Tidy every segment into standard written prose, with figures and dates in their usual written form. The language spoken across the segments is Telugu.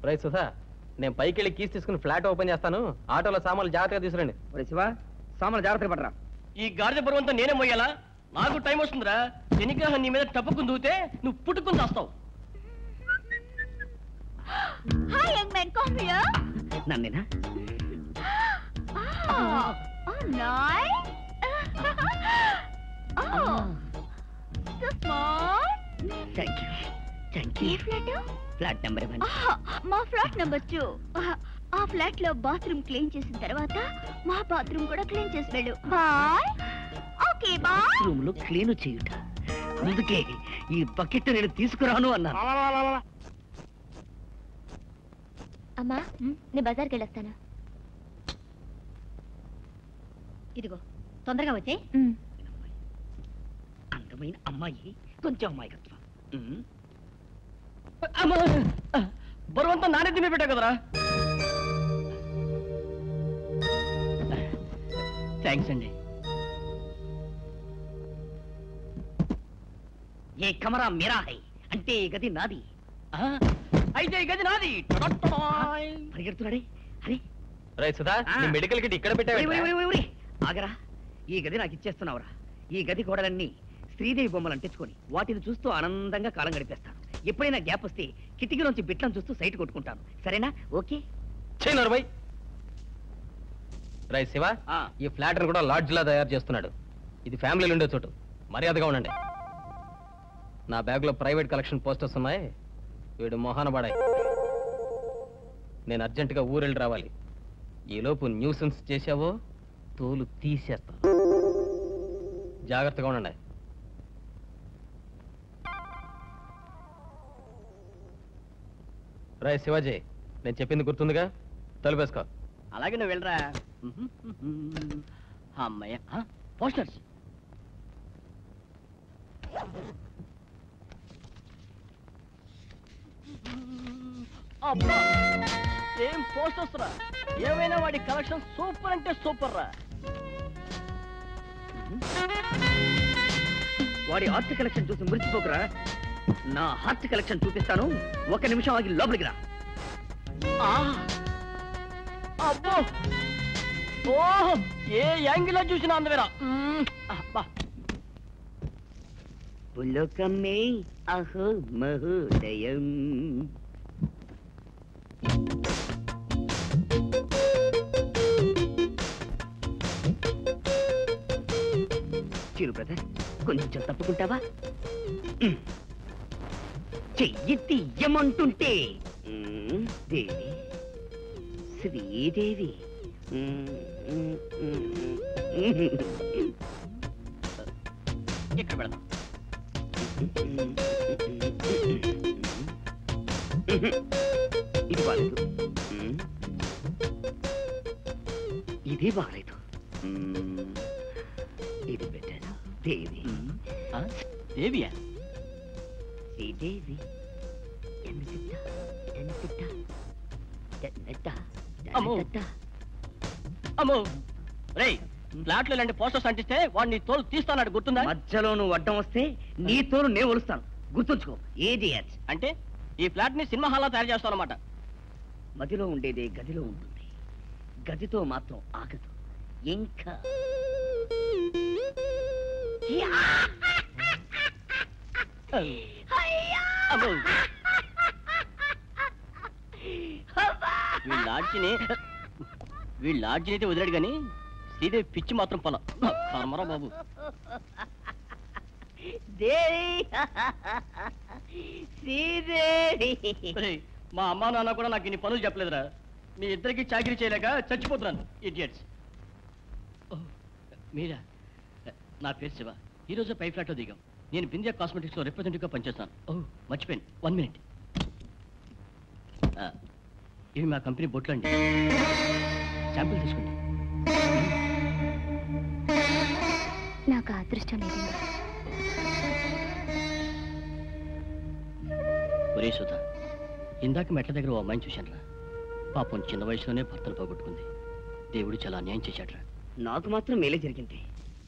రైట్ సుధా, నేను పైకి వెళ్ళి కీస్ తీసుకుని ఫ్లాట్ ఓపెన్ చేస్తాను. ఆటోలో సామాన్లు జాగ్రత్తగా తీసుకురండి. శివ, సామాన్లు జాగ్రత్తగా పడరా. ఈ గాడిద బరువంతా నేనే మోయాలా? నాకు టైం వస్తుందిరా. శనిగ్రహం నీ మీద టప్పుకుని దూతే నువ్వు పుట్టుకుని వస్తావు. Hi, young man, come here. నన్నేనా? Oh, nice. Oh, so smart. Thank you. A flat? Flat number 1. మా ఫ్లాట్ నెంబర్ 2. ఆ ఫ్లాట్ లో బాత్రూమ్ క్లీన్ చేసిన తర్వాత మా బాత్రూమ్ కూడా క్లీన్ చేసి వెళ్ళు. బాయ్. Okay bye. రూమ్ లో క్లీన్ చేయుట, అందుకే ఈ బకెట్ నేను తీసుకురాను అన్నాను. అమ్మా, నేను బజార్కి వెళ్ళొస్తాను. ఇదిగో, తొందరగా వచ్చే. అందమైన అమ్మాయి, కొంచెం అమ్మాయికత్వం. బరువంతా నానే తిని పెట్టా కదరా. థ్యాంక్స్ అండి. ఏ కమరా మేరా హై అంటే ఈ గది నాది. అయితే ఈ గది నాది. పరిగెడుతున్నాడే. అరే రైట్ సుధా, నీ మెడికల్ కిట్ ఇక్కడ పెట్టావు. ఆగరా, ఈ గది నాకు ఇచ్చేస్తున్నావురా. ఈ గది గోడలన్నీ శ్రీదేవి బొమ్మలు అంటించుకొని వాటిని చూస్తూ ఆనందంగా కాలం గడిపేస్తాను. ఎప్పుడైనా గ్యాప్ వస్తే కిటికీలోంచి బిట్లను చూస్తూ సైట్ కొట్టుకుంటాను. సరేనా? ఓకే. చేయనరు రైట్ శివ, ఈ ఫ్లాట్ కూడా లాడ్జ్ లా తయారు చేస్తున్నాడు. ఇది ఫ్యామిలీలు ఉండే చోటు, మర్యాదగా ఉండండి. నా బ్యాగ్ లో ప్రైవేట్ కలెక్షన్ పోస్టర్స్ ఉన్నాయి. వీడు మొహాన పడాయి. నేను అర్జెంటుగా ఊరెళ్ళి రావాలి. ఈలోపు న్యూసెన్స్ చేశావో తోలు తీసేస్తాను. జాగ్రత్తగా ఉండండి. రాయ్ శివాజీ, నేను చెప్పింది గుర్తుందిగా? తలుపేసుకో. అలాగే నువ్వు వెళ్ళరా. అమ్మయ్య, పోస్టర్స్. అబ్బా, ఏం పోస్టర్స్ రా. ఏమైనా వాడి కలెక్షన్ సూపర్ అంటే సూపర్ రా. వాడి ఆర్ట్ కలెక్షన్ చూసి మురిచిపోకురా. నా హార్ట్ కలెక్షన్ చూపిస్తాను. 1 నిమిషం ఆగి లోపలికి రా. అబ్బో, ఓహో, ఏ యాంగిల్ చూసినా అందవేరా. పులోకమే అహో మహోదయం. చిరు బ్రదర్, కొంచెం తప్పుకుంటావా? చెయ్యి తీయమంటుంటే. దేవి, శ్రీదేవి. ఇక్కడ పెడదాం. ఇది బాలేదు, ఇది బాలేదు. ఇది బెటర్. దేవి. దేవియా? శ్రీదేవి. అమ్మో రే, ఫ్లాట్ లో ఇలాంటి పోస్టర్స్ అంటిస్తే వాడు నీ తోలు తీస్తాడు. గుర్తుందా? మధ్యలో నువ్వు అడ్డం వస్తే నీ తోలు నేను ఒలుస్తాను. గుర్తుంచుకో. ఏది అంటే ఈ ఫ్లాట్ ని సినిమా హాల్లో తయారు చేస్తావు అన్నమాట. మదిలో ఉండేదే గదిలో ఉంటుంది. గదితో మాత్రం ఆగదు. ఇంకా వీళ్ళ లాడ్జిని అయితే వదిలాడు కానీ శ్రీదేవి పిచ్చి మాత్రం పొలం. కర్మరా బాబు. మా అమ్మా నాన్న కూడా నాకు ఇన్ని పనులు చెప్పలేదురా. మీ ఇద్దరికి చాకరీ చేయలేక చచ్చిపోతున్నాను. ఇడియట్స్. మీరా? నా పేరు శివ. ఈరోజు పై ఫ్లాట్లో దిగాం. నేను బిందియా కాస్మెటిక్స్ లో రిప్రజెంటేటివ్గా పనిచేస్తాను. మర్చిపోయాను. 1 మినిట్. ఇవి మా కంపెనీ బొట్లు అండి. శాంపిల్ తీసుకోండి. నాకు అదృష్టం లేదు. ఒరే సుధా, ఇందాక మెట్ల దగ్గర ఓ అమ్మాయిని చూశానురా. పాపం చిన్న వయసులోనే భర్తను పోగొట్టుకుంది. దేవుడు చాలా అన్యాయం చేశాడ్రా. నాకు మాత్రం మేలే జరిగింది.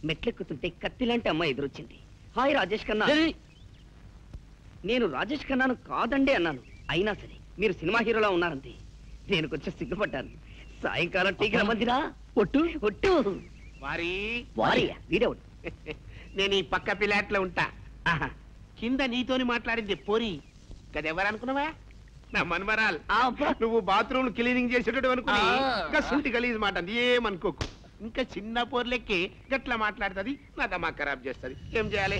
మెట్లెక్కుతుంటే కత్తిలాంటి అమ్మాయి ఎదురొచ్చింది. హాయ్ రాజేష్ ఖన్నా. నేను రాజేష్ ఖన్నాను కాదండి అన్నాను. అయినా సరే మీరు సినిమా హీరోలా ఉన్నారంతే. నేను కొంచెం సిగ్గుపడ్డాను. సాయంకాలం టీకి రమ్మందిరా. ఒట్టు ఒట్టు వారి వారి వీడేవాడు. నేను ఈ పక్క పిల్లాట్లో ఉంటా. ఆహా. కింద నీతోని మాట్లాడింది పోరి గదెవరనుకున్నావా? నా మన్మరాల్. ఆ, అబ్బా. నువ్వు బాత్రూమ్ క్లీనింగ్ చేసేటట్టు అనుకుని ఆ. ఇంకా సుంటి గలీజ్ మాట ఏమనుకోకు. ఇంకా చిన్న పోర్లెక్కి గట్లా మాట్లాడుతుంది, నా దమా ఖరాబ్ చేస్తుంది. ఏం చేయాలి?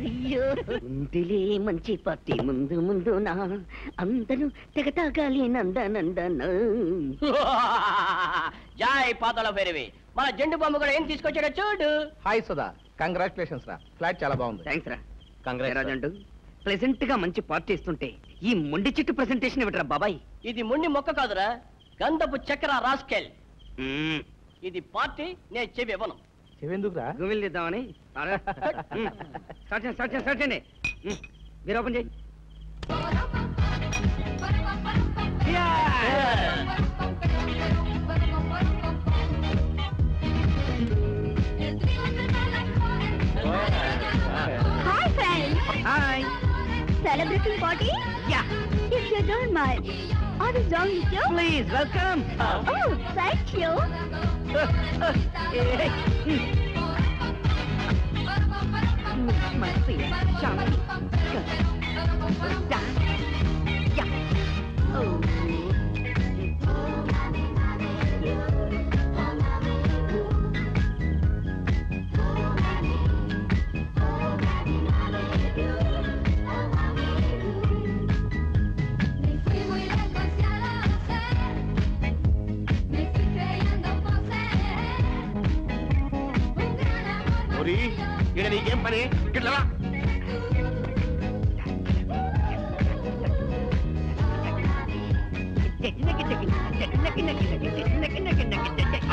అయ్యో ఉందిలే మంచి పార్టీ ముందు ముందు నా అందరూ తెగ తాగాలి నందనందన. జాయ్ పాతాల భైరవి. మన జెండు బొమ్మ కూడా ఏం తీసుకొచ్చాడో చూడు. హాయ్ సుధా, కంగ్రాచులేషన్స్ రా, ఫ్లాట్ చాలా బాగుంది. థ్యాంక్స్ రా. Congrats, రాజండు ప్రెసెంట్ గా మంచి పార్టీ ఇస్తుంటే ఈ మొండి చెట్టు ప్రెసెంటేషన్ ఇవ్వటరా బాబాయ్. ఇది ముండి మొక్క కాదురా, గంధపు చక్ర రాస్కెల్. ఇది పార్టీ, నేను చెవి ఇవ్వను. చెవెందుకురా? గుమిల్ చేద్దామని. స్టార్ట్ చేయండి. మీరు ఓపెన్ చేయి. Hi friends, hi. celebrating party? Yeah. If you don't mind, I will join with you. Please welcome. Oh, thank you. My dear Shanti. Yeah. Oh. Me fui muy lejos y ya lo sé. Me fui creyendo poseer un gran amor. పోరి ఇక్కడ నీకేం పని? గిట్లా రా.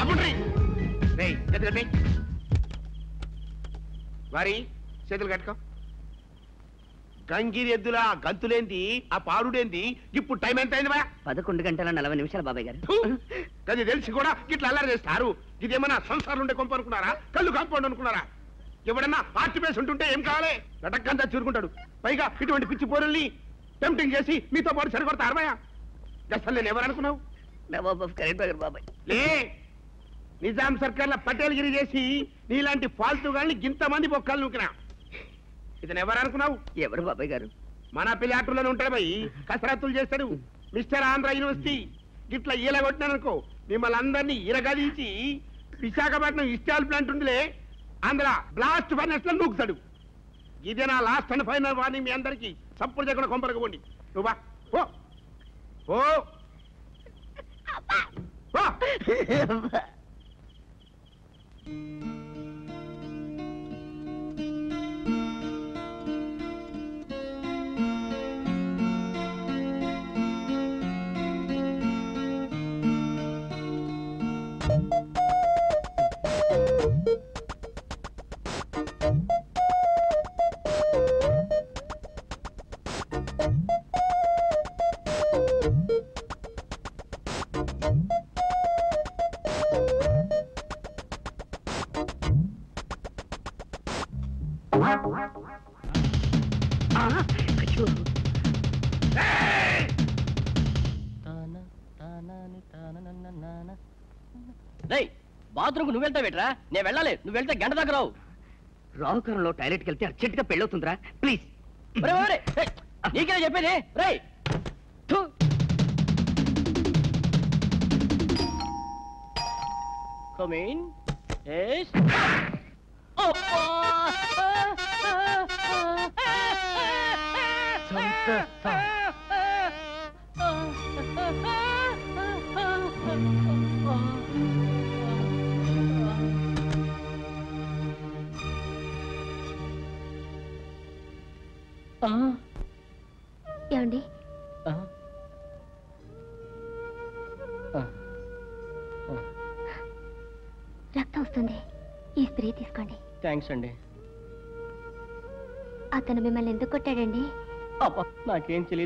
అమ్ముండ్రి. రేయ్, చేతులు కట్టేయ్. వారి చేతులు కట్టుకో. గంగిరి ఎద్దుల గంతులేంది, ఆ పాడుడేంది? ఇప్పుడు టైం ఎంత అయింది బా? 11:40 బాబాయ్ గారు. అది తెలిసి కూడా ఇట్లా అల్లరి చేస్తారు. ఇదేమన్నా సంసారం ఉండే కొంప అనుకున్నారా? కళ్ళు కాంపౌండ్ అనుకున్నారా? ఎవడన్నా ఆర్టిపేస్ ఉంటుంటే ఏం కావాలి? లటక్కంతా చూరుకుంటాడు. పైగా ఇటువంటి పిచ్చి పోరుల్ని టెంప్టింగ్ చేసి మీతో పాటు సరికొడతా అరవయా? అసలు నేను ఎవరనుకున్నావు? బాబాయ్ లే, నిజాం సర్కార్ల పటేల్గిరి చేసి నీలాంటి ఫాల్తుగాల్ని ఇంతమంది బొక్కలు నూకినా. ఇతను ఎవరనుకున్నావు? ఎవరు బాబాయ్ గారు? మన పిల్లాటులోనే ఉంటాడు పోయి కసరత్తులు చేస్తాడు. మిస్టర్ ఆంధ్ర యూనివర్సిటీ ఇట్లా ఈలగొట్టినాననుకో మిమ్మల్ని అందరినీ ఇరగదీసి విశాఖపట్నం ఇస్టాల్ ప్లాంట్ ఉందిలే, ఆంధ్ర బ్లాస్ట్ ఫైనాన్స్ లో నూకుతాడు. ఇదే నా లాస్ట్ అండ్ ఫైనల్ వార్నింగ్ మీ అందరికి. సప్పుడు చేయకుండా కొంపరకపోండి. నువ్వా ఓ ఓ ఓ. అయ్యో. రేయ్, బాత్రూమ్కు నువ్వు వెళ్తావు ఏట్రా? నేను వెళ్ళాలి, నువ్వు వెళ్తే గంట దాకా రావు. రావుకారంలో టాయిలెట్కి వెళ్తే అర్జెంట్ గా పెళ్ళవుతుందిరా. ప్లీజ్. ఒరేయ్, ఒరేయ్, రేయ్, నీకేనా చెప్పేది? రేయ్ థు. Come in. Yes. ఏమండి, రక్తం వస్తుంది, ఈ స్ప్రే తీసుకోండి. థ్యాంక్స్ అండి. అతను మిమ్మల్ని ఎందుకు కొట్టాడండి? నాకేం తెలియదు.